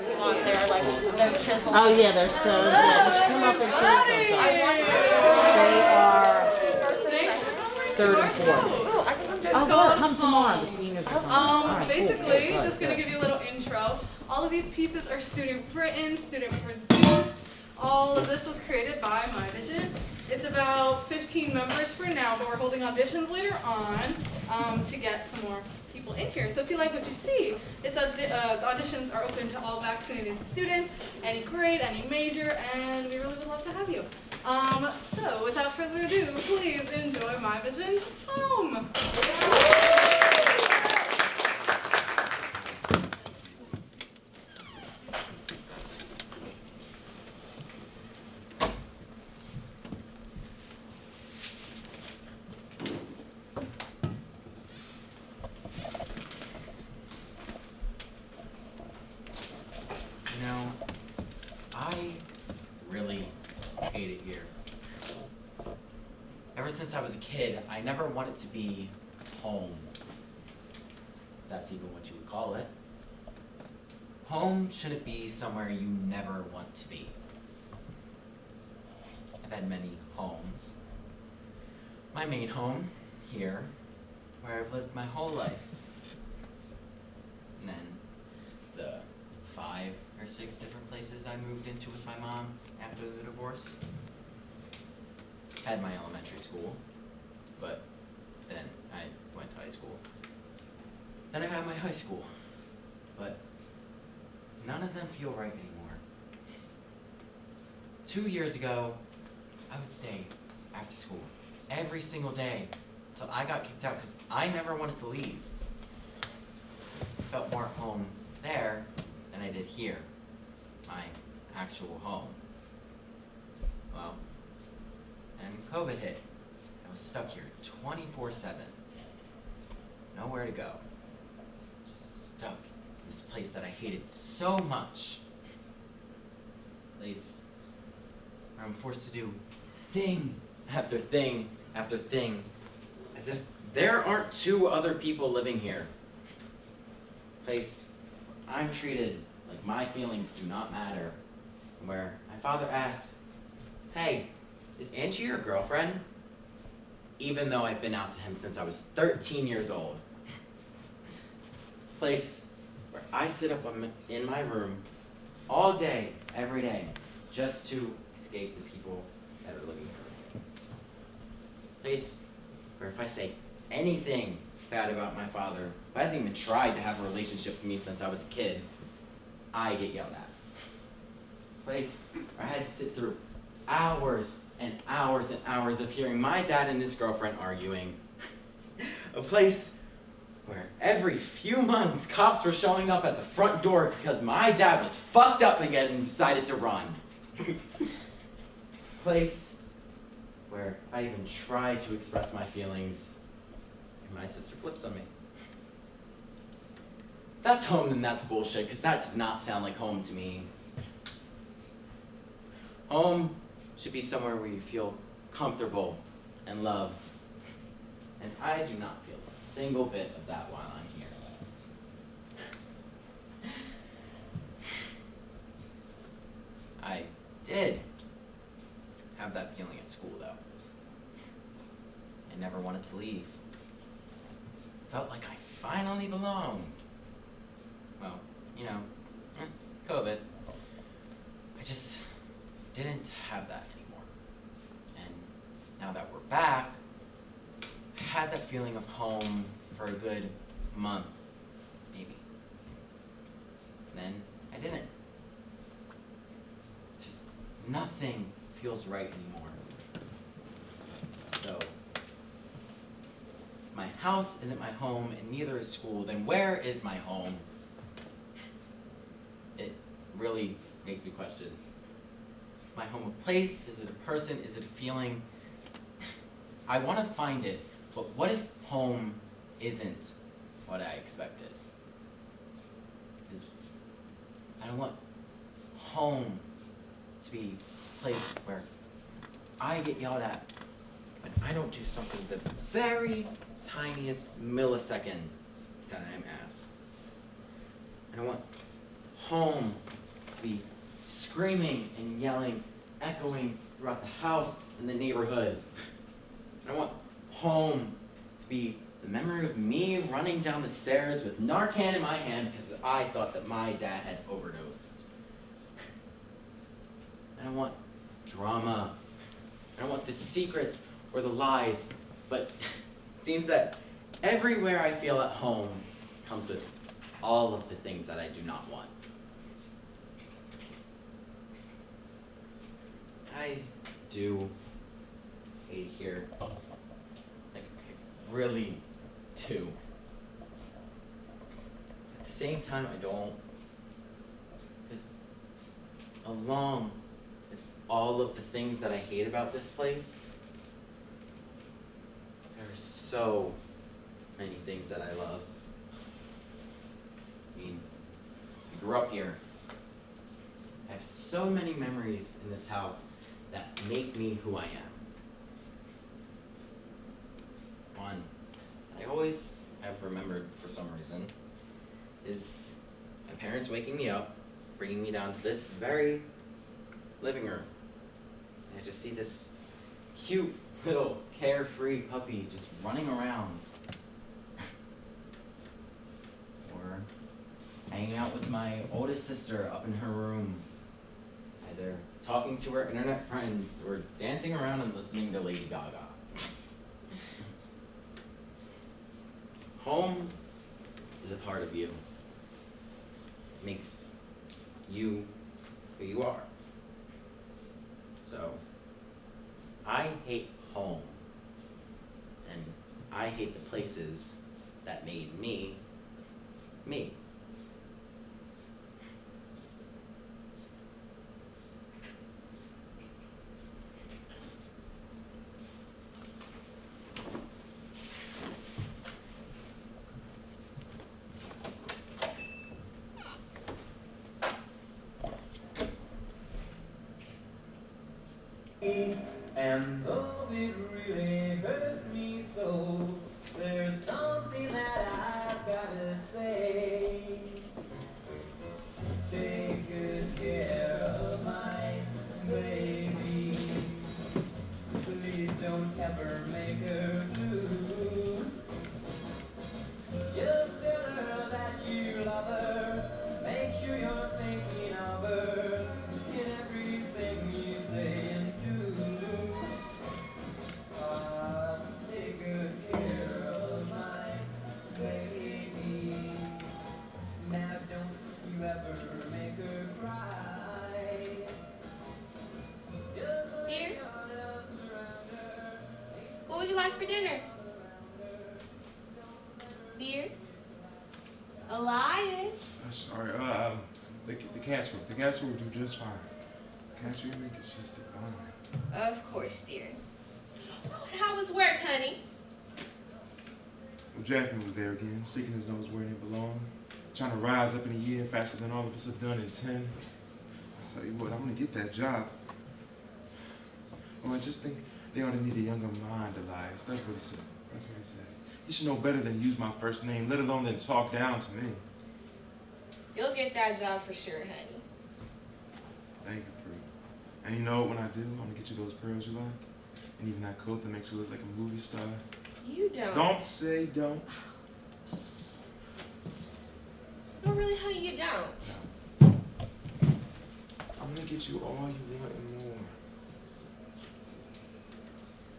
if you want. They're like they're chiseled. Oh yeah, they're so good. You should come up and see them sometime. They are third and fourth. Oh, I can come Oh, down. good. Come tomorrow. The seniors are coming. All right, cool. Basically, Good, just gonna good. give you a little intro. All of these pieces are student written, student produced. All of this was created by My Vision. It's about 15 members for now, but we're holding auditions later on to get some more people in here. So if you like what you see, it's the auditions are open to all vaccinated students, any grade, any major, and we really would love to have you. So without further ado, please enjoy My Vision's Home. You know, I really hate it here. Ever since I was a kid, I never wanted to be home. If that's even what you would call it. Home shouldn't be somewhere you never want to be. I've had many homes. My main home, here, where I've lived my whole life. And then the 5 or 6 different places I moved into with my mom after the divorce. Had my elementary school, but then I went to high school. Then I had my high school, but none of them feel right anymore. 2 years ago, I would stay after school every single day till I got kicked out because I never wanted to leave. Felt more at home there than I did here, my actual home. Well, and COVID hit. I was stuck here 24/7. Nowhere to go. Just stuck in this place that I hated so much. Place where I'm forced to do thing after thing after thing, as if there aren't 2 other people living here. Place where I'm treated like my feelings do not matter, and where my father asks, "Hey, is Angie your girlfriend?" Even though I've been out to him since I was 13 years old. Place where I sit up in my room all day, every day, just to escape the people that are living here. Place where if I say anything bad about my father, who hasn't even tried to have a relationship with me since I was a kid, I get yelled at. Place where I had to sit through hours and hours and hours of hearing my dad and his girlfriend arguing. A place where every few months cops were showing up at the front door because my dad was fucked up again and decided to run. Place where I even tried to express my feelings and my sister flips on me. If that's home, then that's bullshit, because that does not sound like home to me. Home should be somewhere where you feel comfortable and loved. And I do not feel a single bit of that while I'm here. I did have that feeling at school, though. I never wanted to leave. Felt like I finally belonged. Well, you know, COVID. I just didn't have that anymore. And now that we're back, I had that feeling of home for a good month, maybe. And then I didn't. Just nothing feels right anymore. So, my house isn't my home and neither is school, then where is my home? It really makes me question. My home a place? Is it a person? Is it a feeling? I want to find it, but what if home isn't what I expected? Because I don't want home to be a place where I get yelled at when I don't do something the very tiniest millisecond that I'm asked. I don't want home to be screaming and yelling, echoing throughout the house and the neighborhood. I want home to be the memory of me running down the stairs with Narcan in my hand because I thought that my dad had overdosed. And I want drama. I want the secrets or the lies, but it seems that everywhere I feel at home comes with all of the things that I do not want. I do hate it here. Like, I really do. At the same time, I don't. Because along with all of the things that I hate about this place, there are so many things that I love. I mean, I grew up here. I have so many memories in this house that make me who I am. One I always have remembered for some reason is my parents waking me up, bringing me down to this very living room. And I just see this cute little carefree puppy just running around. Or hanging out with my oldest sister up in her room, either talking to her internet friends or dancing around and listening to Lady Gaga. Home is a part of you. It makes you who you are. So, I hate home, and I hate the places that made me, me. And though it really hurts me so, there's something that I've gotta say. Take good care of my baby. Please don't ever make her blue. Just tell her that you love her. Make sure you're thinking of her in everything you say and do. Take good care of my baby. Now don't you ever make her cry. Just let Dear? God else around her. What would you like for dinner? Dear? Elias? Sorry, the casserole. The casserole will do just fine. The casserole you make is just divine. Of course, dear. Oh, and how was work, honey? Well, Jackman was there again, sticking his nose where he didn't belong, trying to rise up in a year faster than all of us have done in 10. I tell you what, I'm gonna get that job. Oh, I just think they ought to need a younger mind, Elias. That's what he said. That's what he said. You should know better than use my first name, let alone then talk down to me. You'll get that job for sure, honey. Thank you, Free. And you know what, when I do, I'm gonna get you those pearls you like. And even that coat that makes you look like a movie star. You don't. Don't say don't. No, really, honey, you don't. I'm gonna get you all you want and more.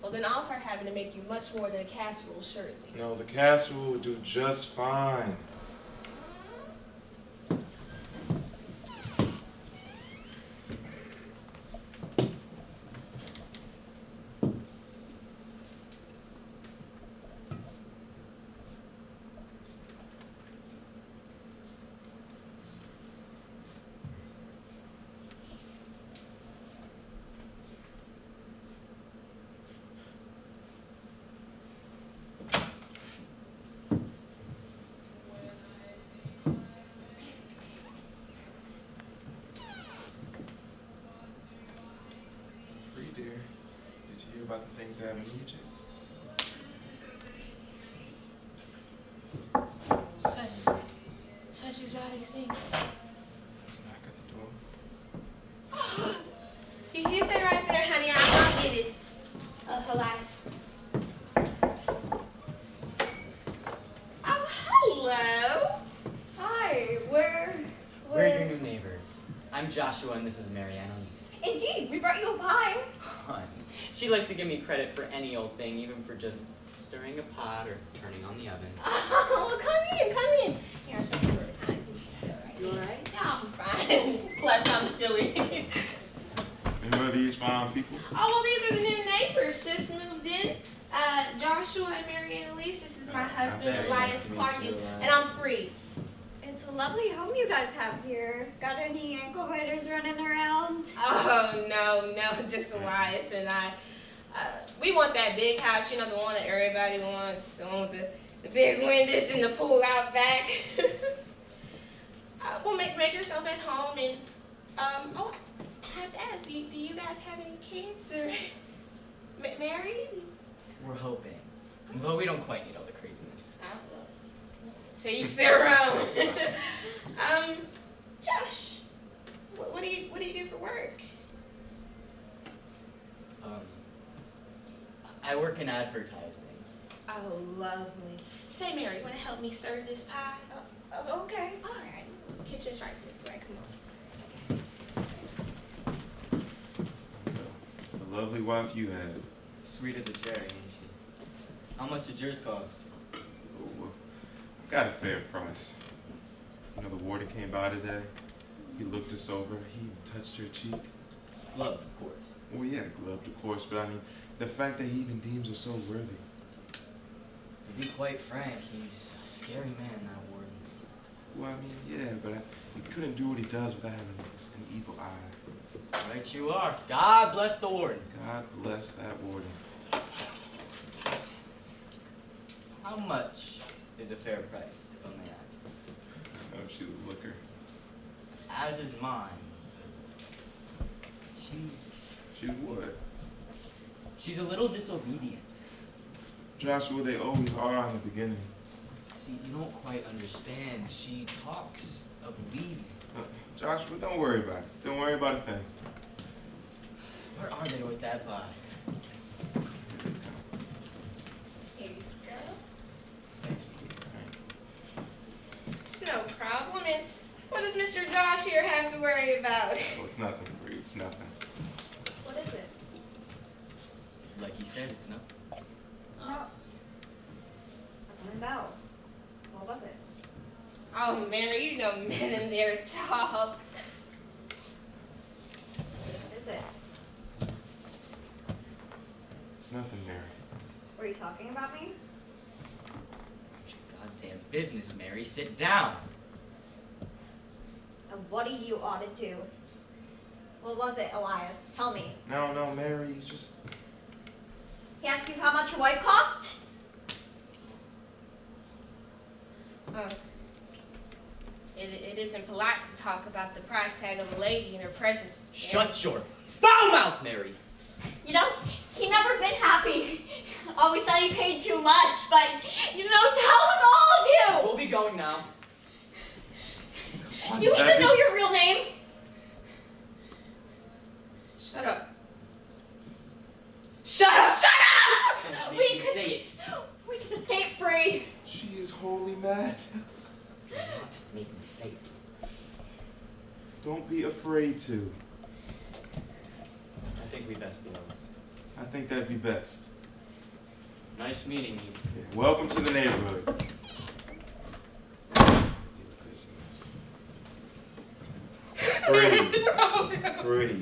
Well, then I'll start having to make you much more than a casserole, surely. No, the casserole will do just fine. Dear, did you hear about the things that happen in Egypt? Such exotic things. your new neighbors. I'm Joshua, and this is Mary Annalise. Indeed, we brought you a pie. Honey, she likes to give me credit for any old thing, even for just stirring a pot or turning on the oven. Oh, come in. Here, I'll show you where the pie is. Still right. You alright? Yeah, I'm fine. Plus, I'm silly. And who are these fine people? Oh, well, these are the new neighbors. Just moved in. Joshua and Mary Annalise. This is my husband, Very Elias nice to meet Clark, you, and I'm free. It's a lovely home you guys have here. Got any ankle biters running around? Oh, no, just Elias and I. We want that big house, you know, the one that everybody wants, the one with the big windows and the pool out back. Well, make yourself at home and, oh, I have to ask, do you guys have any kids or married? We're hoping, but we don't quite need all the craziness. To each their own. Josh, what do you do for work? I work in advertising. Oh, lovely. Say, Mary, you want to help me serve this pie? Okay. All right. Kitchen's right this way. Come on. The lovely wife you have. Sweet as a cherry, ain't she? How much did yours cost? Oh, well, I got a fair price. You know, the warden came by today. He looked us over. He even touched her cheek. Love, of course. Well, yeah, gloved, of course, but I mean, the fact that he even deems her so worthy. To be quite frank, he's a scary man, that warden. Well, I mean, yeah, but he couldn't do what he does without having an evil eye. Right you are. God bless the warden. God bless that warden. How much is a fair price, if I may ask? Oh, she's a looker. As is mine. She's what? She's a little disobedient. Joshua, they always are in the beginning. See, you don't quite understand. She talks of leaving. Joshua, don't worry about it. Don't worry about a thing. Where are they with that pie? Here you go. It's no problem. And what does Mr. Josh here have to worry about? Oh, it's nothing for you. It's nothing. What is it? Like he said, it's not. No. I want to know. What was it? Oh, Mary, you know men and their talk. What is it? It's nothing, Mary. Were you talking about me? It's your goddamn business, Mary. Sit down. And what do you ought to do? What was it, Elias? Tell me. No, Mary, it's just... He asked you how much your wife cost? It isn't polite to talk about the price tag of a lady in her presence. Shut your foul mouth, Mary. You know, he never been happy. Always said he paid too much, but, you know, tell him all of We'll be going now. you! Do you even know your real name? Shut up. Shut up! Shut up! Don't We make me could- say it. We can escape free. She is wholly mad. Do not make me say it. Don't be afraid to. I think we best be over. I think that'd be best. Nice meeting you. Yeah, welcome to the neighborhood. Deal with this mess. Free. Free.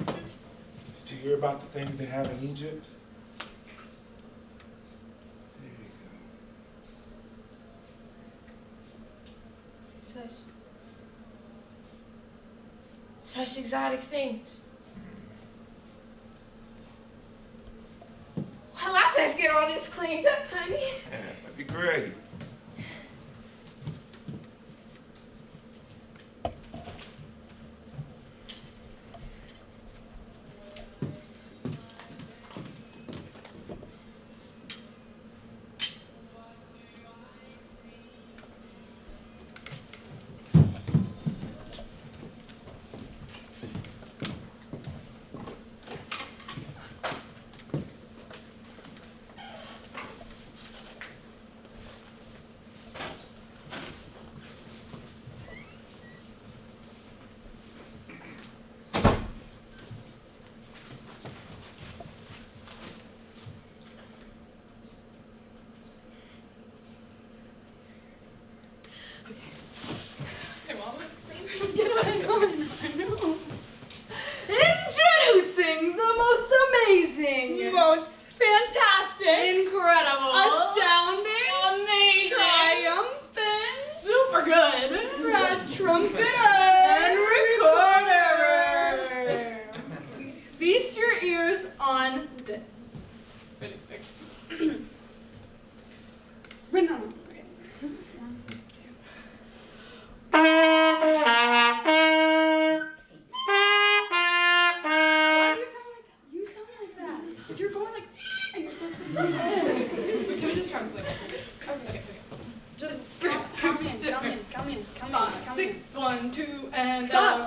Did you hear about the things they have in Egypt? There you go. Such exotic things. Well, I best get all this cleaned up, honey. Yeah, that'd be great.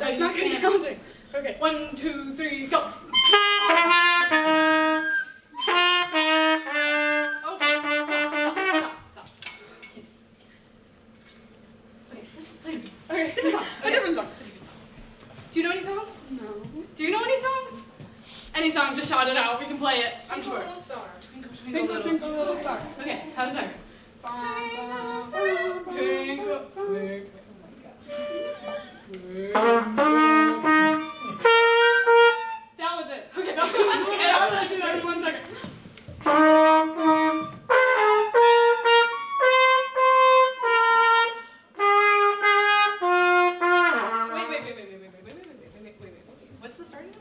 That's not good counting. Okay. 1, 2, 3, go. Okay, stop. Okay, let's just play. Okay, different song. A different song. Do you know any songs? No. Do you know any songs? Any song, just shout it out. We can play it. I'm sure. Little star. Twinkle, twinkle, little star. Okay, how's that? Twinkle, twinkle. That was it. Okay, that was it. Okay, I'm gonna do that in 1 second. Wait. What's the starting note?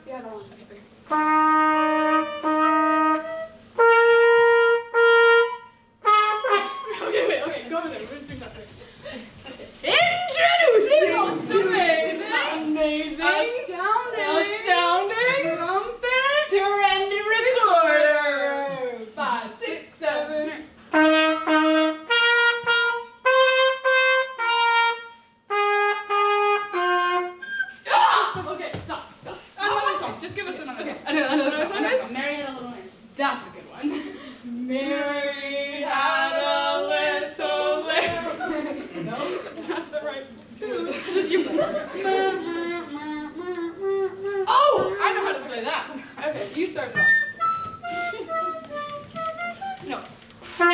Yeah, that one. Okay, go over there. We're gonna sing that thing. Introducing! Amazing! Astounding! Trumpet! Trendy recorder! 5, 6, 7. Okay, stop. Another song. Just give us another song. Okay, another song. Mary Had a Little Lamb. That's a good one. Mary had a little lamb. No, that's not the right tune. You play. Oh, I know how to play that. Okay, you start it off. No. Oh,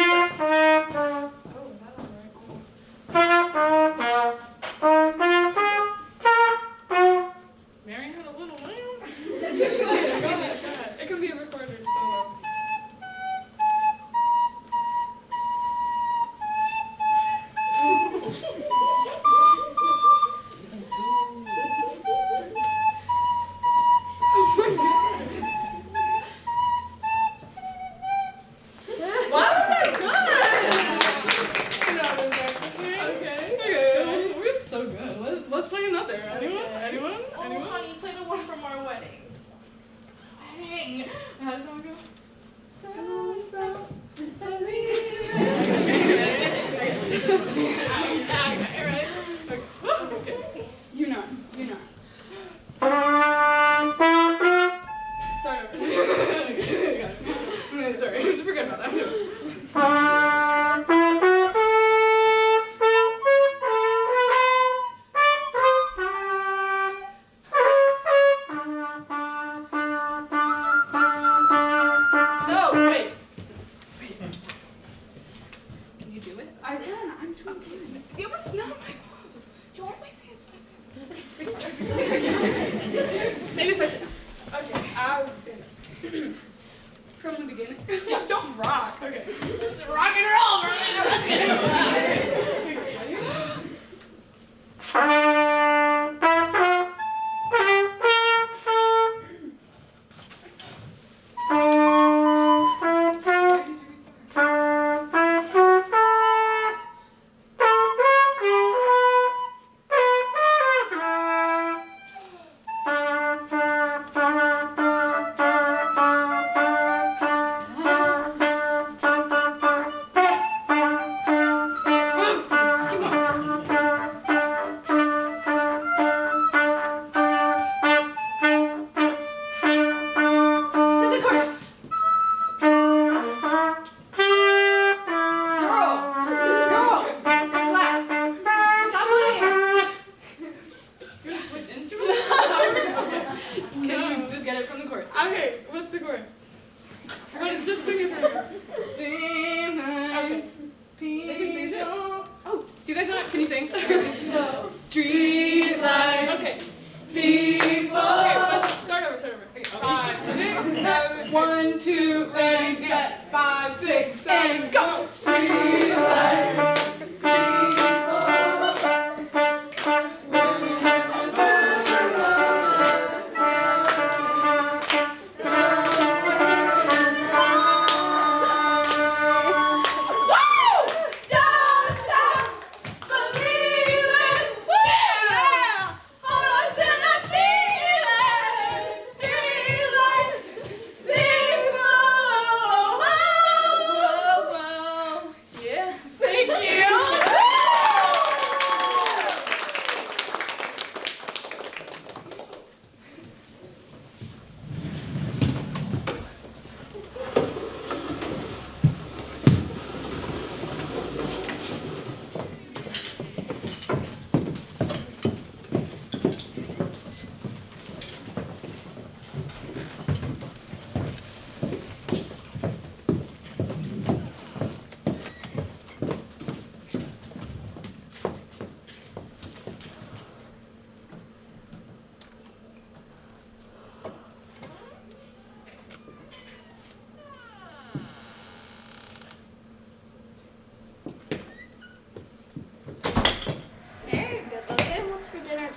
that was right. Mary Had a Little Lamb? Go ahead. It can be a recorded solo. Why was that good? Okay. We're so good. Let's play another. Anyone? Oh, honey, play the one from our wedding. Wedding. How does that one go? Okay. You know. Sorry, forget about that. No, wait. Can you do it? I can. I'm trying. It was not my fault. You always say it's my fault. Maybe if I sit down. Okay, I'll stand up. From the beginning? Yeah, don't rock. Okay. It's rock and roll, brother. Let's get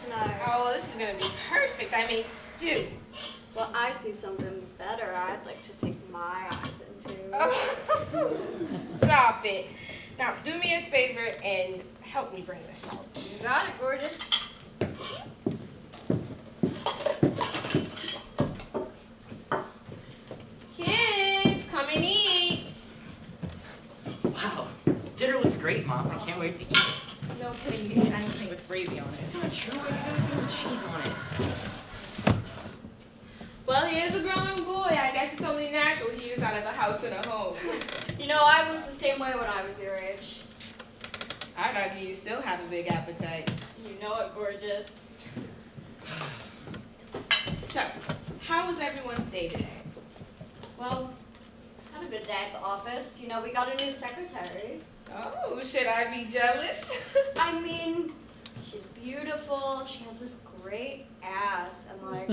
tonight? Oh, this is gonna be perfect. I made stew. Well, I see something better I'd like to sink my eyes into. Stop it. Now, do me a favor and help me bring this out. You got it, gorgeous. Kids, come and eat. Wow, dinner looks great, Mom. I can't wait to eat it. No kidding, you can eat anything with gravy on it. It's not true. I got everything with cheese on it. Well, he is a growing boy. I guess it's only natural he is out of a house and a home. You know, I was the same way when I was your age. I'd argue you still have a big appetite. You know it, gorgeous. So, how was everyone's day today? Well, had a good day at the office. You know, we got a new secretary. Oh, should I be jealous? I mean, she's beautiful. She has this great ass. And like,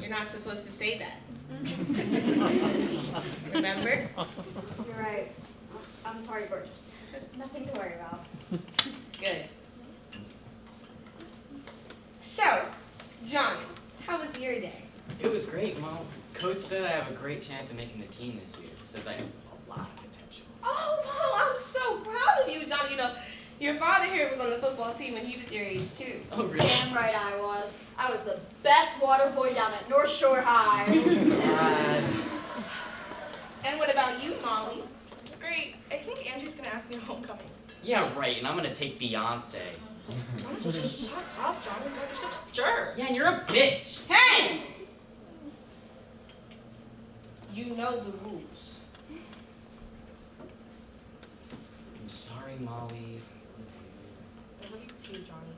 You're not supposed to say that. Remember? you're right. I'm sorry, gorgeous. Nothing to worry about. Good. So, Johnny, how was your day? It was great, Mom. Coach said I have a great chance of making the team this year. Says I have a lot of potential. Oh, well, I'm so proud of you, Johnny. You know, your father here was on the football team when he was your age, too. Oh, really? Damn right I was. I was the best water boy down at North Shore High. And what about you, Molly? Great. I think Andrew's gonna ask me to homecoming. Yeah, right. And I'm gonna take Beyonce. Why don't you just shut up, Johnny? God, you're such a jerk. Yeah, and you're a bitch. Hey! You know the rules. I'm sorry, Molly. I love you too, Johnny.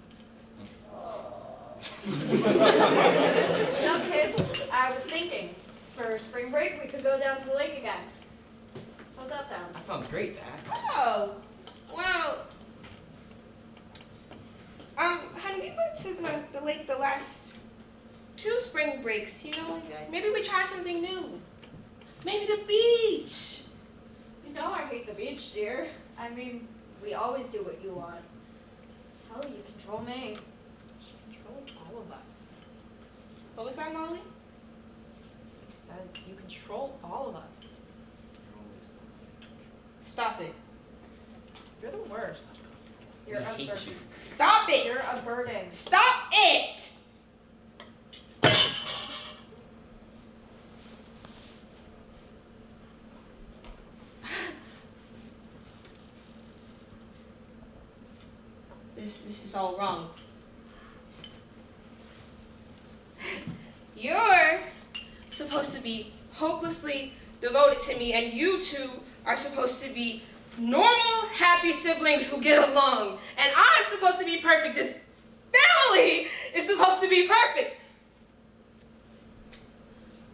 You know, kids, I was thinking, for spring break, we could go down to the lake again. How's that sound? That sounds great, Dad. Oh, well, honey, we went to the lake the last 2 spring breaks, you know, maybe we try something new. Maybe the beach. You know I hate the beach, dear. I mean, we always do what you want. How do you control me? She controls all of us. What was that, Molly? He said you control all of us. Stop it. You're the worst. You're I a hate burden. you. Stop it. You're a burden. Stop it. This is all wrong. You're supposed to be hopelessly devoted to me, and you two are supposed to be normal, happy siblings who get along. And I'm supposed to be perfect. This family is supposed to be perfect.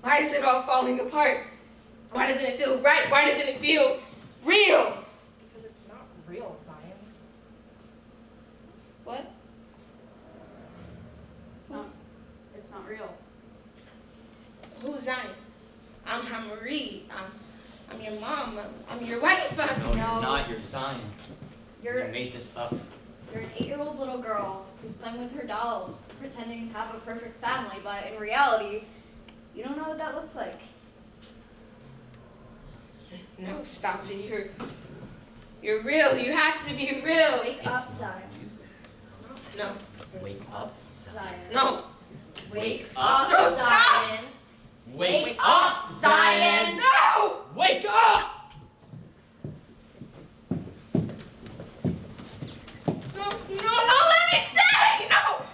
Why is it all falling apart? Why doesn't it feel right? Why doesn't it feel real? Because it's not real, Zion. What? It's not real. Who's Zion? I'm Marie. I'm your mom. I'm your wife. No, No. you're not. You're Zion. You You're made this up. You're an 8-year-old little girl who's playing with her dolls, pretending to have a perfect family, but in reality, you don't know what that looks like. No, stop it. You're real. You have to be real. Wake up, Zion. No. Wake up. Zion. No. Wake up. up, No, stop. Zion. Wake up, Zion. No! Wake up! No, let me stay! No!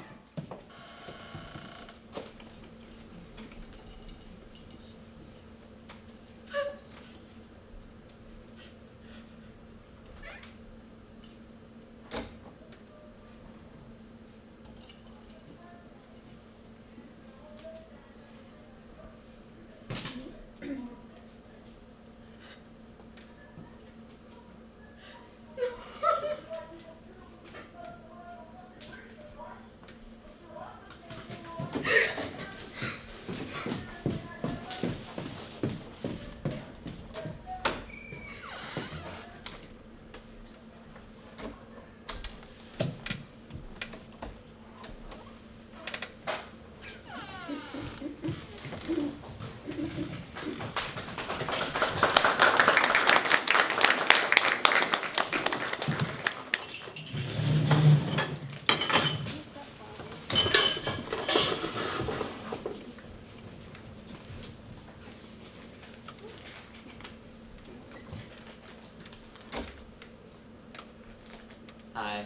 Hi,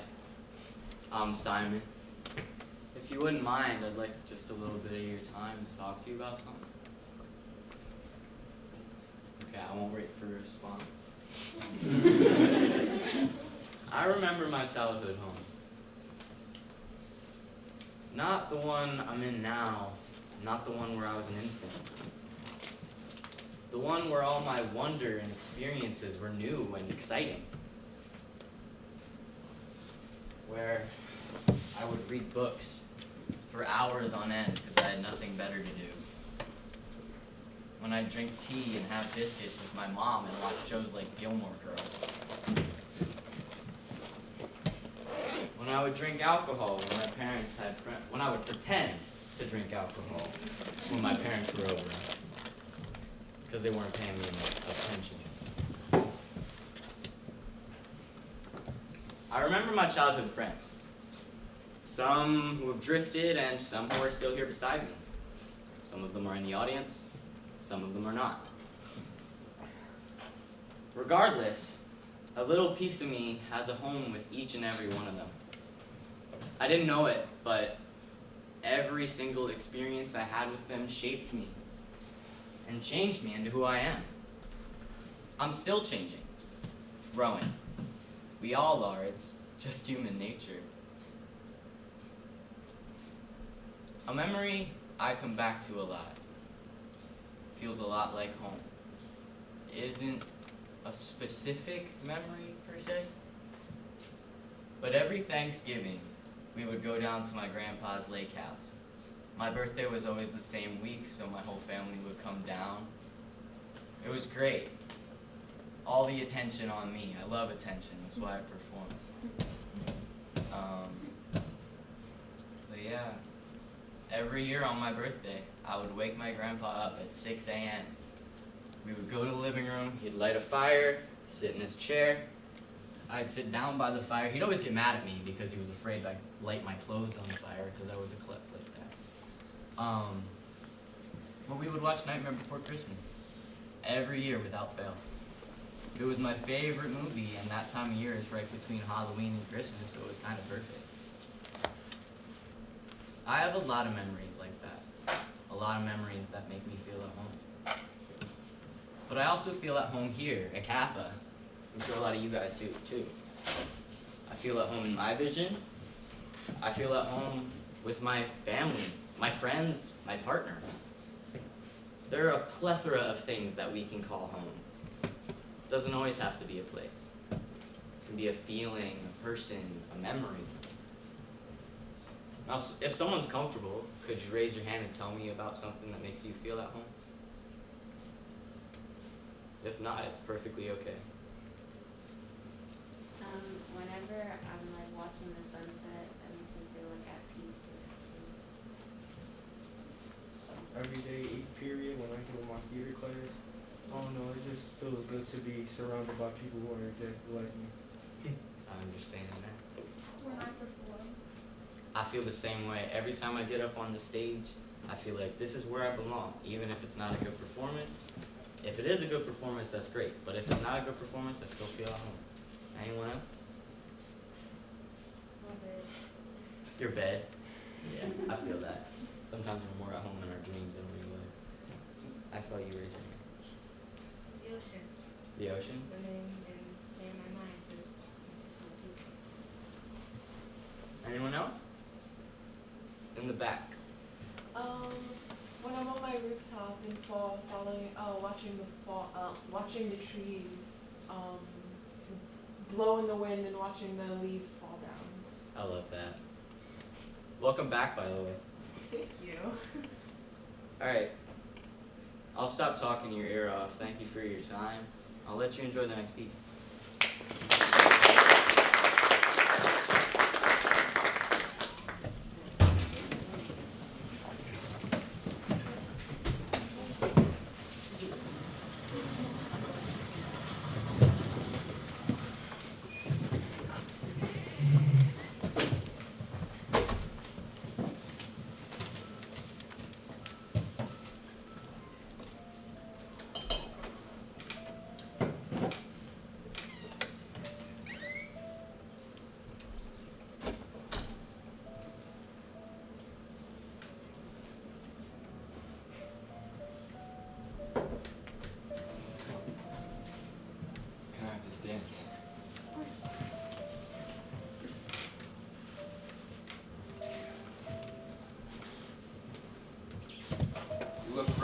I'm Simon. If you wouldn't mind, I'd like just a little bit of your time to talk to you about something. Okay, I won't wait for a response. I remember my childhood home. Not the one I'm in now, not the one where I was an infant. The one where all my wonder and experiences were new and exciting. Where I would read books for hours on end because I had nothing better to do. When I'd drink tea and have biscuits with my mom and watch shows like Gilmore Girls. When I would drink alcohol when my parents had when I would pretend to drink alcohol when my parents were over because they weren't paying me enough attention. I remember my childhood friends. Some who have drifted and some who are still here beside me. Some of them are in the audience, some of them are not. Regardless, a little piece of me has a home with each and every one of them. I didn't know it, but every single experience I had with them shaped me and changed me into who I am. I'm still changing, growing. We all are, it's just human nature. A memory I come back to a lot. Feels a lot like home. Isn't a specific memory per se, but every Thanksgiving we would go down to my grandpa's lake house. My birthday was always the same week, so my whole family would come down. It was great. All the attention on me. I love attention, that's why I perform. But yeah, every year on my birthday, I would wake my grandpa up at 6 a.m. We would go to the living room, he'd light a fire, sit in his chair. I'd sit down by the fire. He'd always get mad at me because he was afraid I'd light my clothes on fire because I was a klutz like that. But we would watch Nightmare Before Christmas every year without fail. It was my favorite movie, and that time of year is right between Halloween and Christmas, so it was kind of perfect. I have a lot of memories like that. A lot of memories that make me feel at home. But I also feel at home here at Kappa. I'm sure a lot of you guys do too. I feel at home in my vision. I feel at home with my family, my friends, my partner. There are a plethora of things that we can call home. It doesn't always have to be a place. It can be a feeling, a person, a memory. Now, if someone's comfortable, could you raise your hand and tell me about something that makes you feel at home? If not, it's perfectly okay. Whenever I'm like watching the sunset, that makes me feel like at peace. Every day, each period, when I go to my theater class, I don't know, it just feels good to be surrounded by people who are exactly like me. I understand that. When I perform. I feel the same way. Every time I get up on the stage, I feel like this is where I belong, even if it's not a good performance. If it is a good performance, that's great. But if it's not a good performance, I still feel at home. Anyone else? My bed. Your bed? Yeah, I feel that. Sometimes we're more at home in our dreams than real life. I saw you raise your hand. The ocean. The ocean? Swimming and playing my mind just Anyone else? In the back. When I'm on my rooftop in fall, watching the trees blow in the wind and watching the leaves fall down. I love that. Welcome back, by the way. Thank you. All right. I'll stop talking your ear off. Thank you for your time. I'll let you enjoy the next piece.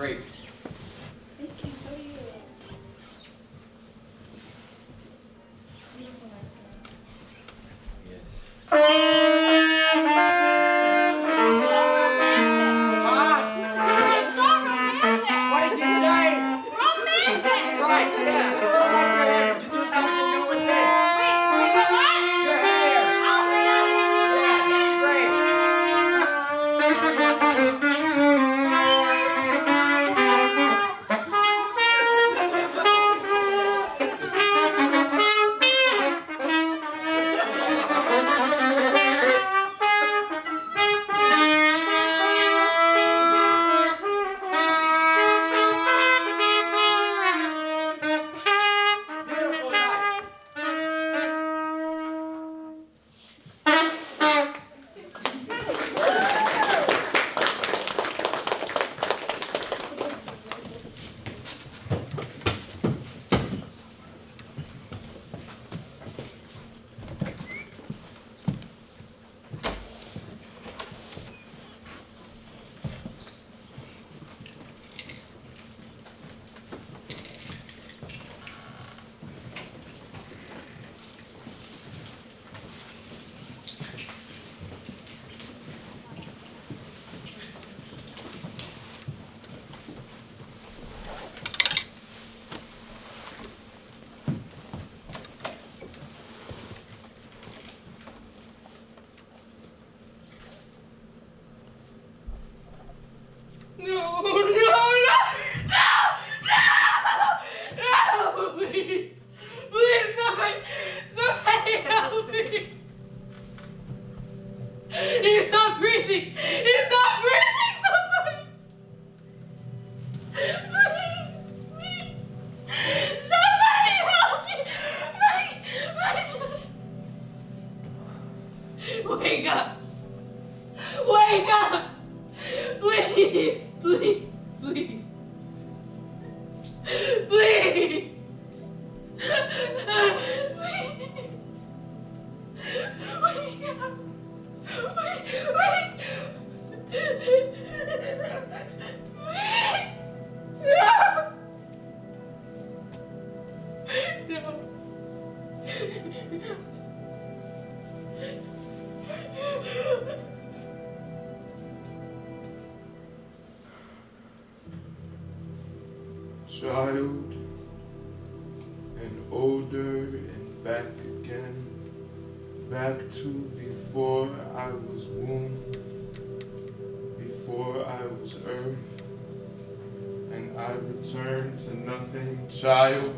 great. Thank you, so do you. Beautiful Yes. What did you say? Right, yeah. I like your hair. Did you do something new with it? Your hair. Beautiful night. No, no, no, no, please, please, somebody help me. He's not breathing, somebody. Please, somebody help me. My child. Wake up, please, please, please. Please. Wake up. Wait. No. Child, and older and back again, back to before I was womb, before I was earth, and I return to nothing. Child,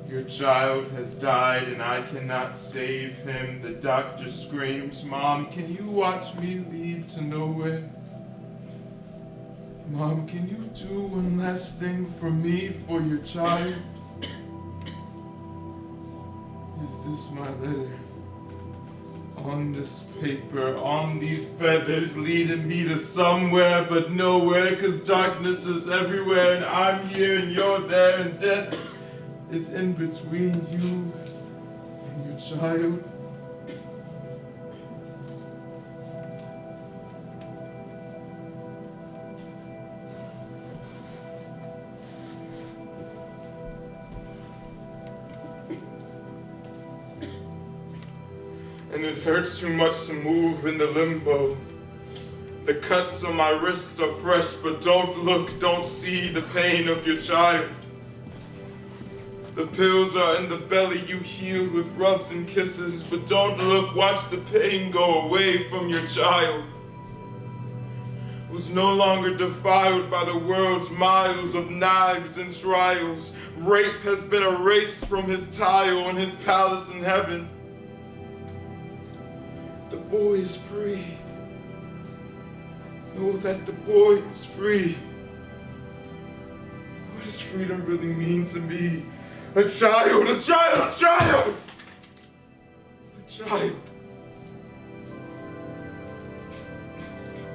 your child has died and I cannot save him. The doctor screams, Mom, can you watch me leave to nowhere? Mom, can you do one last thing for me, for your child? Is this my letter? On this paper, on these feathers, leading me to somewhere but nowhere, 'cause darkness is everywhere, and I'm here and you're there, and death is in between you and your child. And it hurts too much to move in the limbo. The cuts on my wrists are fresh, but don't look, don't see the pain of your child. The pills are in the belly you heal with rubs and kisses, but don't look, watch the pain go away from your child. Who's no longer defiled by the world's miles of knives and trials. Rape has been erased from his tile in his palace in heaven. The boy is free. Know that the boy is free. What does freedom really mean to me? A child, a child, a child! A child.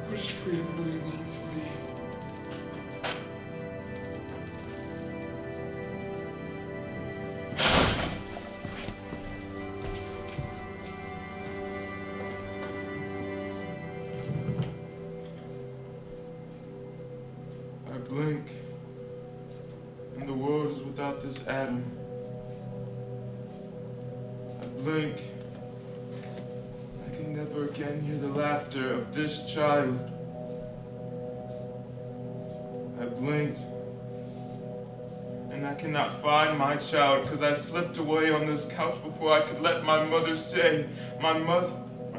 What does freedom really mean to me? pills without this atom. I blink. I can never again hear the laughter of this child. I blink. And I cannot find my child because I slipped away on this couch before I could let my mother say, my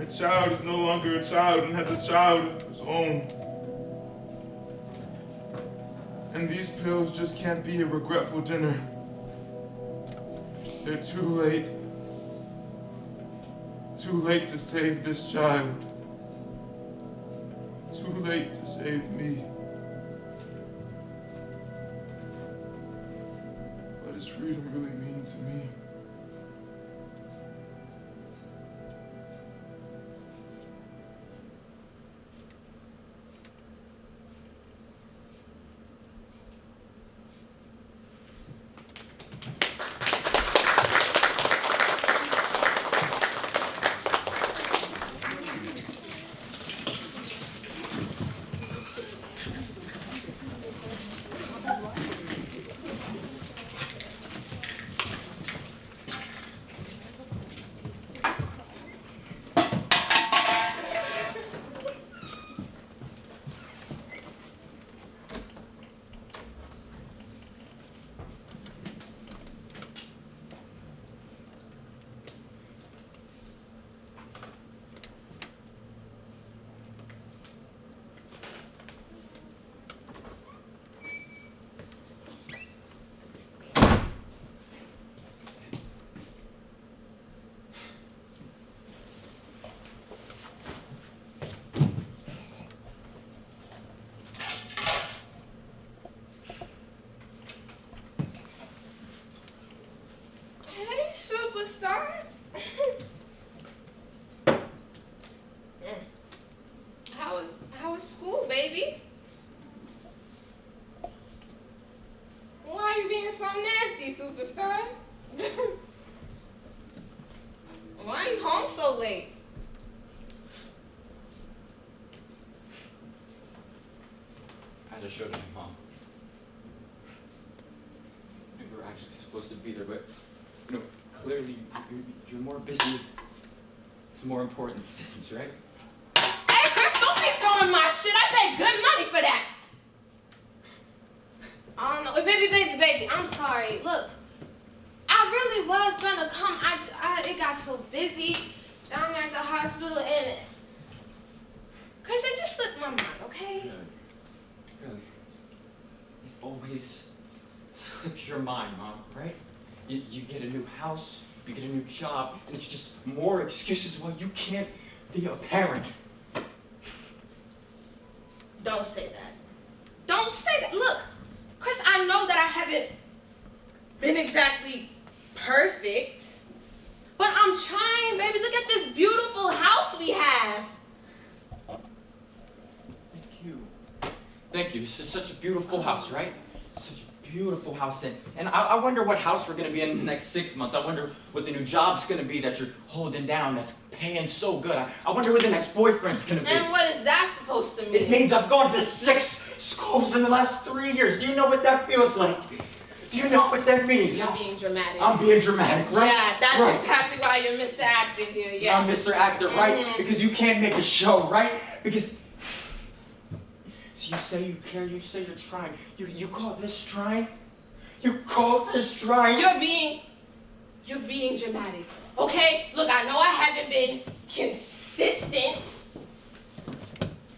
child is no longer a child and has a child of his own. And these pills just can't be a regretful dinner. They're too late. Too late to save this child. Too late to save me. What does freedom really mean to me? Superstar? How was school, baby? Why are you being so nasty, superstar? Why are you home so late? I just showed it to Mom. We were actually supposed to be there, but clearly you're more busy with more important things, right? Hey, Chris, don't be throwing my shit. I paid good money for that. I don't know. Baby, I'm sorry. Look, I really was gonna come. It got so busy down there at the hospital, and Chris, it just slipped my mind, okay? Really? It always slips your mind, Mom, right? You get a new house, you get a new job, and it's just more excuses why you can't be a parent. Don't say that. Don't say that. Look, Chris, I know that I haven't been exactly perfect, but I'm trying, baby. Look at this beautiful house we have. Thank you. This is such a beautiful house, right? Such a beautiful house. And I wonder what house we're going to be in the next 6 months. I wonder what the new job's going to be that you're holding down that's paying so good. I wonder who the next boyfriend's going to be. And what is that supposed to mean? It means I've gone to 6 schools in the last 3 years. Do you know what that feels like? Do you know what that means? You're being dramatic. I'm being dramatic, right? Yeah, that's right. exactly why you're Mr. Actor here, yeah. I'm Mr. Actor, right? Because you can't make a show, right? Because... So you say you care, you say you're trying. You call this trying? You call this trying? You're being dramatic, okay? Look, I know I haven't been consistent,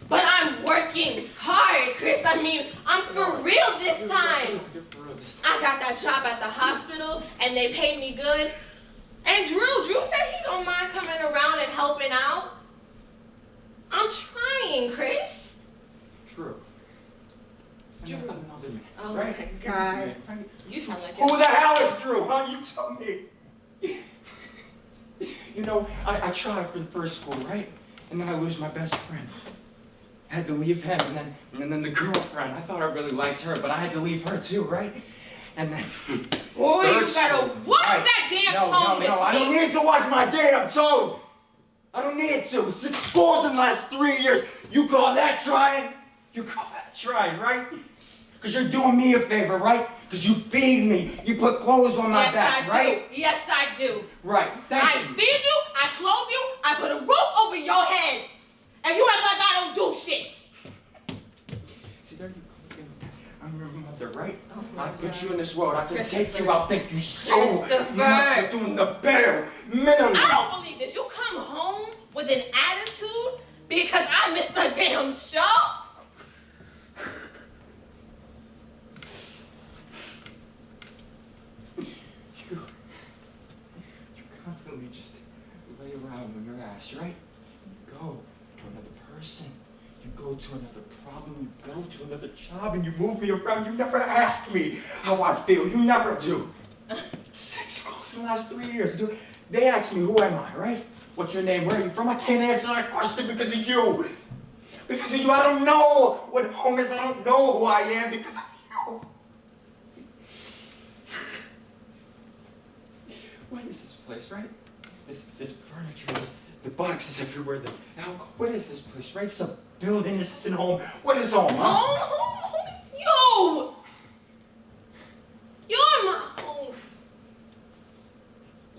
but I'm working hard, Chris. I mean, I'm for real this time. I got that job at the hospital, and they paid me good. And Drew said he don't mind coming around and helping out. I'm trying, Chris. True. Oh right? my God. You sound like Who the hell is Drew? Huh? You tell me. You know, I tried for the first school, right? And then I lose my best friend. I had to leave him, and then the girlfriend. I thought I really liked her, but I had to leave her too, right? And then... Boy, you gotta watch that damn tone with me. I don't need to watch my damn tone. I don't need to. 6 schools in the last 3 years. You call that trying? You call that trying, right? Because you're doing me a favor, right? Because you feed me. You put clothes on my Yes, back, I right? do. Yes, I do. Right. I Thank you. feed you, I clothe you, I put a roof over your head. And you act like I don't do shit. See, there you go. I'm your mother, right? I put you in this world. I can take you out. Thank you so Christopher. much for doing the bare minimum. I don't believe this. You come home with an attitude because I missed a damn show? You constantly just lay around on your ass, right? You go to another person. You go to another problem. You go to another job and you move me around. You never ask me how I feel. You never do. 6 schools in the last 3 years. They ask me, who am I, right? What's your name? Where are you from? I can't answer that question because of you. Because of you, I don't know what home is. I don't know who I am because of you. What is this place, right? This furniture, the boxes everywhere, the alcohol. What is this place, right? It's a building. This isn't home. What is home, huh? Home is you. You're my home.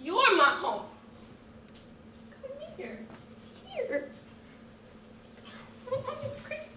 You're my home. Come here. Here. I'm crazy.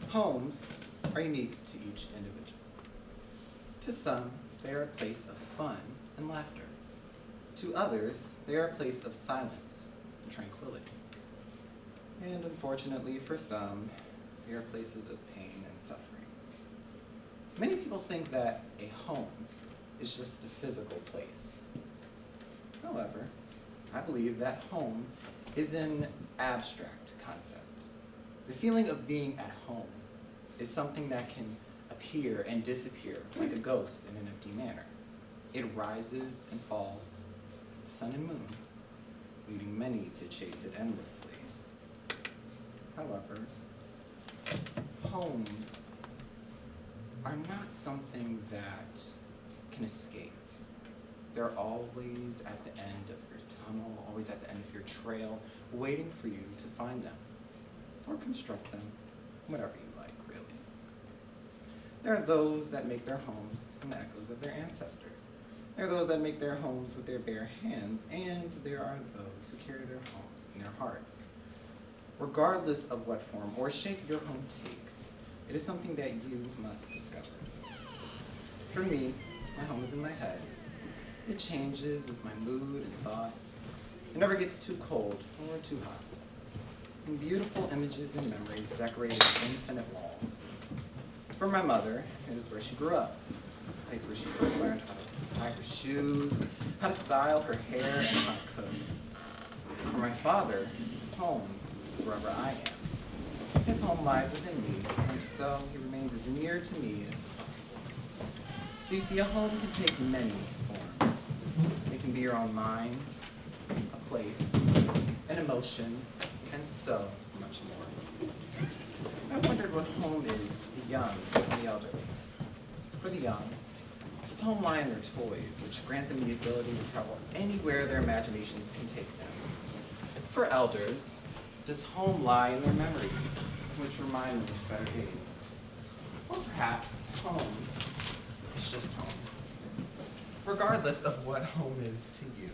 Homes are unique to each individual. To some, they are a place of fun and laughter. To others, they are a place of silence and tranquility. And unfortunately for some, they are places of pain and suffering. Many people think that a home is just a physical place. However, I believe that home is an abstract concept. The feeling of being at home is something that can appear and disappear like a ghost in an empty manor. It rises and falls, the sun and moon, leading many to chase it endlessly. However, homes are not something that can escape. They're always at the end of your tunnel, always at the end of your trail, waiting for you to find them or construct them, whatever you like, really. There are those that make their homes from the echoes of their ancestors. There are those that make their homes with their bare hands, and there are those who carry their homes in their hearts. Regardless of what form or shape your home takes, it is something that you must discover. For me, my home is in my head. It changes with my mood and thoughts. It never gets too cold or too hot. And beautiful images and memories decorate its infinite walls. For my mother, it is where she grew up, a place where she first learned how to tie her shoes, how to style her hair, and how to cook. For my father, home is wherever I am. His home lies within me, and so he remains as near to me as possible. So you see, a home can take many forms. It can be your own mind, a place, an emotion, and so much more. I wondered what home is to the young and the elderly. For the young, does home lie in their toys, which grant them the ability to travel anywhere their imaginations can take them? For elders, does home lie in their memories, which remind me of better days. Or perhaps home is just home. Regardless of what home is to you,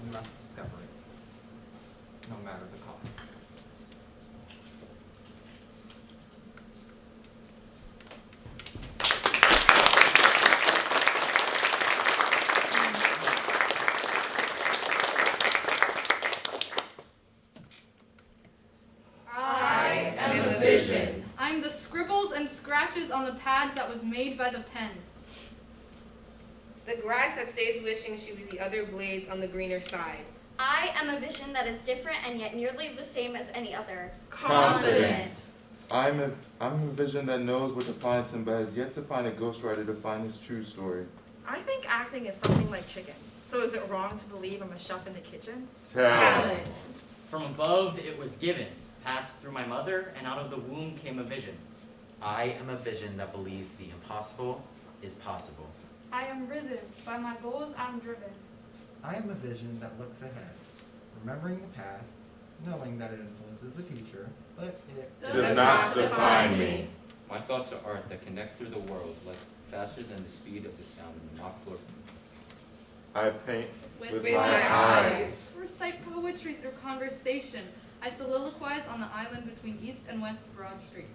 we must discover it, no matter the cost. I am a vision. I'm the scribbles and scratches on the pad that was made by the pen. The grass that stays wishing she was the other blades on the greener side. I am a vision that is different and yet nearly the same as any other. Confident. I'm a vision that knows what to find him, but has yet to find a ghostwriter to find his true story. I think acting is something like chicken. So is it wrong to believe I'm a chef in the kitchen? Talent. From above it was given, passed through my mother, and out of the womb came a vision. I am a vision that believes the impossible is possible. I am risen. By my goals I'm driven. I am a vision that looks ahead, remembering the past, knowing that it influences the future, but it Does not define me. My thoughts are art that connect through the world, like faster than the speed of the sound in the mock floor. I paint with my my eyes. Recite poetry through conversation. I soliloquize on the island between East and West Broad Street.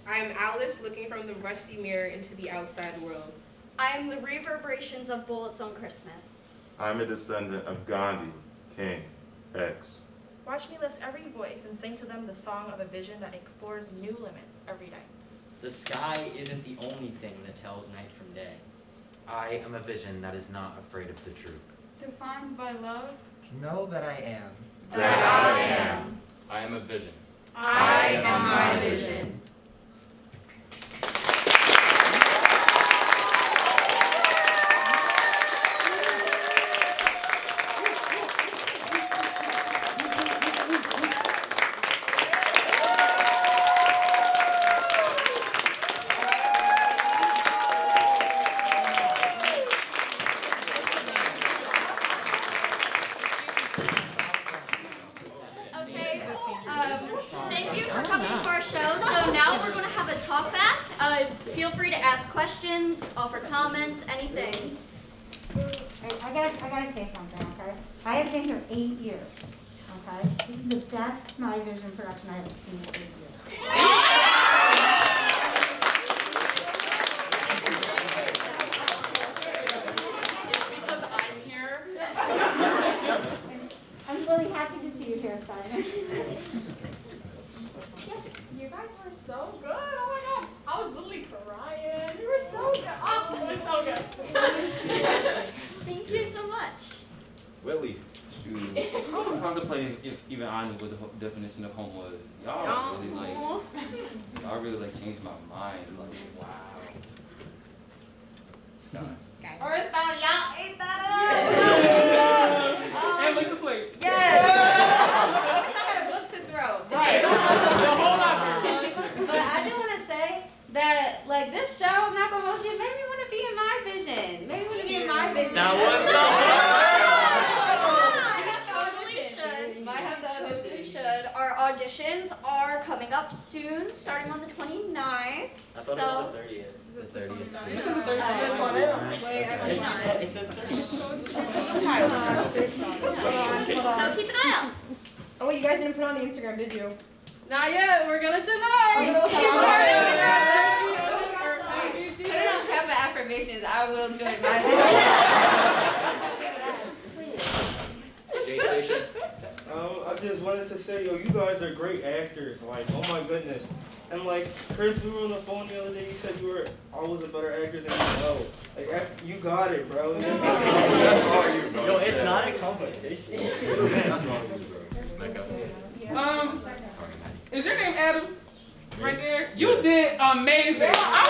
I am Alice looking from the rusty mirror into the outside world. I am the reverberations of bullets on Christmas. I'm a descendant of Gandhi, King, X. Watch me lift every voice and sing to them the song of a vision that explores new limits every day. The sky isn't the only thing that tells night from day. I am a vision that is not afraid of the truth. Defined by love. know that I am. That I am. I am a vision. I am my vision. Thank you for coming to our show. So now we're going to have a talk back. Feel free to ask questions, offer comments, anything. I gotta say something, okay? I have been here 8 years, okay? This is the best My Vision production I have seen in 8 years. Because I'm here. I'm really happy to see you here, Simon. Yes, you guys were so good. Oh my gosh. I was literally crying. You were so good. Oh, it was so good. Thank you so much. Willie, shoot. I was contemplating if even I knew what the definition of home was. Y'all really like changed my mind. Like, wow. First off, y'all ate that up. And lick the plate. Yes. I wish I had a book to throw. Right. The whole lot. But I do want to say that, like, this show, I'm not going to hold you, made me want to be in My Vision. Made me want to be in My Vision. Now what's the We should. Our auditions are coming up soon, starting on the 29th. I thought So, it was the 30th. The 30th. This is the 30th. This one. Wait, it says 30th. so keep an eye out. Oh, wait, you guys didn't put on the Instagram, did you? Not yet. We're gonna tonight. Put it on Peppa Affirmations. I will join My Vision. J Station. I just wanted to say, yo, you guys are great actors. Like, oh my goodness. And like, Chris, we were on the phone the other day. You said you were always a better actor than you know. Like, you got it, bro. That's all you, bro. Yo, it's not a competition. That's all you, bro. Is your name Adams? Right there? You did amazing. I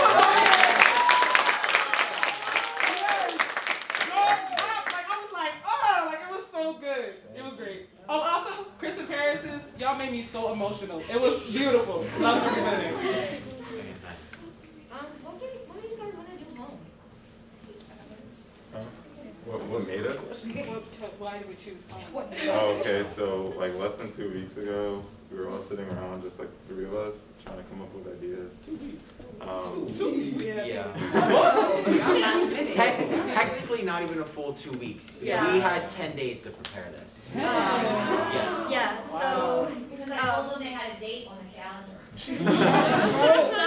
was like, oh, like it was so good. It was great. Oh, also, Chris and Paris's, y'all made me so emotional. It was beautiful. Love every minute. What do you guys want to do home? What made us? Why do we choose? Oh, okay, so like less than 2 weeks ago, we were all sitting around, just like 3 of us, trying to come up with ideas. 2 weeks. 2 weeks. Yeah. Yeah. Technically, not even a full 2 weeks. Yeah. We had 10 days to prepare this. Yes. Yeah, so Because I told them they had a date on the calendar. so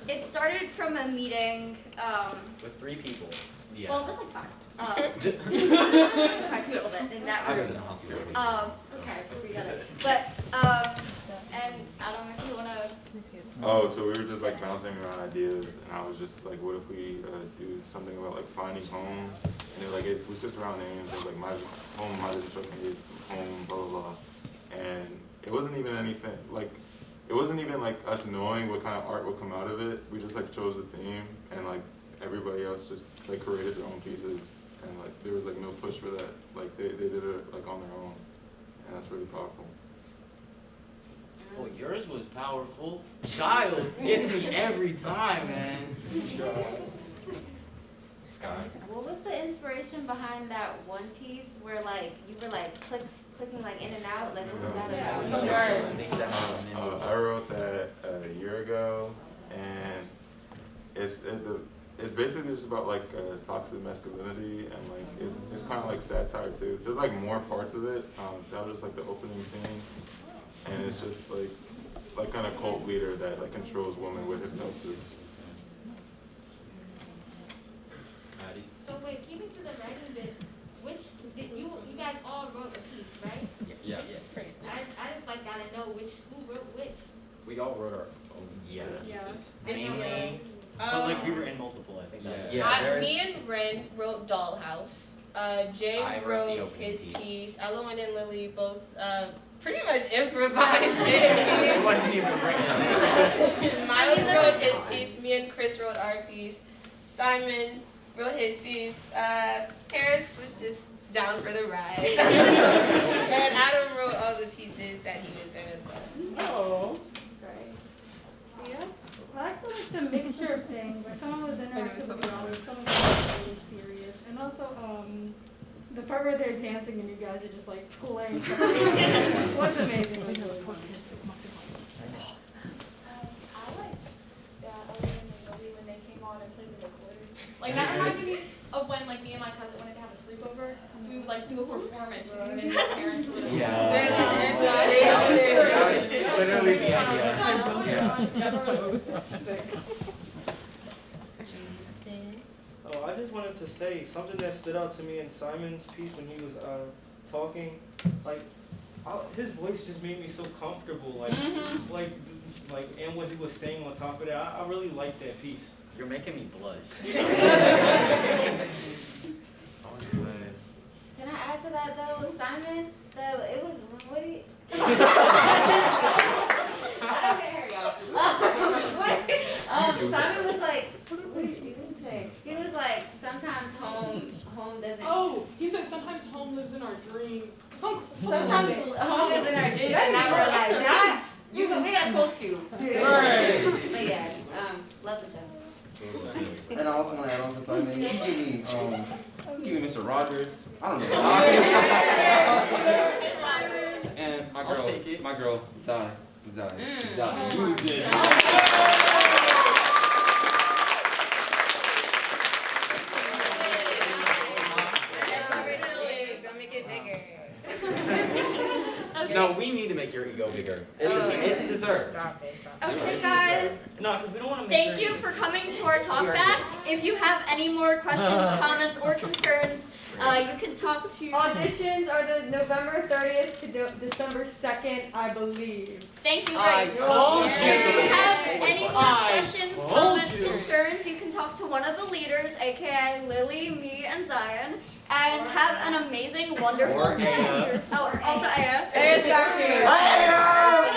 it started from a meeting, With 3 people. Yeah. well, it was like 5. 5 people that, and that I was was, in the hospital. okay, we got it. But, and Adam, if you wanna, Oh, so we were just like bouncing around ideas, and I was just like, what if we do something about like finding home? And they were like, we switched around names. It was like my home, my destruction is home, blah blah blah. And it wasn't even anything like, it wasn't even like us knowing what kind of art would come out of it. We just like chose the theme, and like everybody else just like created their own pieces, and like there was like no push for that. Like they did it like on their own, and that's really powerful. Well, yours was powerful. Child gets me every time, man. Sky. What was the inspiration behind that one piece where like you were like clicking like in and out? Like what was that about? I wrote that a year ago, and it's basically just about like toxic masculinity, and like it's kind of like satire too. There's like more parts of it. That was just like the opening scene, and it's just like kind of cult leader that like controls women with hypnosis. So wait, keeping to the writing bit, you guys all wrote a piece, right? Yeah. I just like gotta know who wrote which. We all wrote our own. Yeah. Mainly. But like we were in multiple, I think that's me and Ren wrote Dollhouse. Jay I wrote the wrote opening his piece. piece. Elowen and Lily both pretty much improvised it. It wasn't even written. Miles wrote his piece. Me and Chris wrote our piece. Simon wrote his piece. Paris was just down for the ride. And Adam wrote all the pieces that he was in as well. Oh. Great. Yeah. I like the mixture of things, where someone was interactive with the other, someone was really serious, and also the part where they're dancing and you guys are just like playing. What's amazing was really fun. I like that Owen and Lily when they came on and played the recorder. Like that reminds me of when like me and my cousin wanted to have a sleepover. We would like do a performance and then our parents would Literally the idea. Oh, I just wanted to say something that stood out to me in Simon's piece when he was talking. Like, his voice just made me so comfortable. Like, and what he was saying on top of that, I really liked that piece. You're making me blush. Can I add to that though, Simon? It was what do you? I don't get her, y'all. Simon was like, what did he say? He was like, sometimes home doesn't. Oh, he said sometimes home lives in our dreams. Sometimes home is in our dreams, and now we're like, not. We gotta quote you. Right. But yeah, love the show. And I also want to add on to Simon. Give me Mr. Rogers. I don't know. And my girl, Zai. You did. No, we need to make your ego bigger. It's deserved. Okay, guys. No, because we don't want to make Thank you for coming to our talk back. If you have any more questions, comments, or concerns, you can talk to... Auditions are the November 30th to December 2nd, I believe. Thank you, I Grace. told you. If you have any more I questions, told comments, you. concerns, you can talk to one of the leaders, aka Lily, me, and Zion, and have an amazing, wonderful Or time. Aya. Oh, also Aya. Aya's back here. Aya!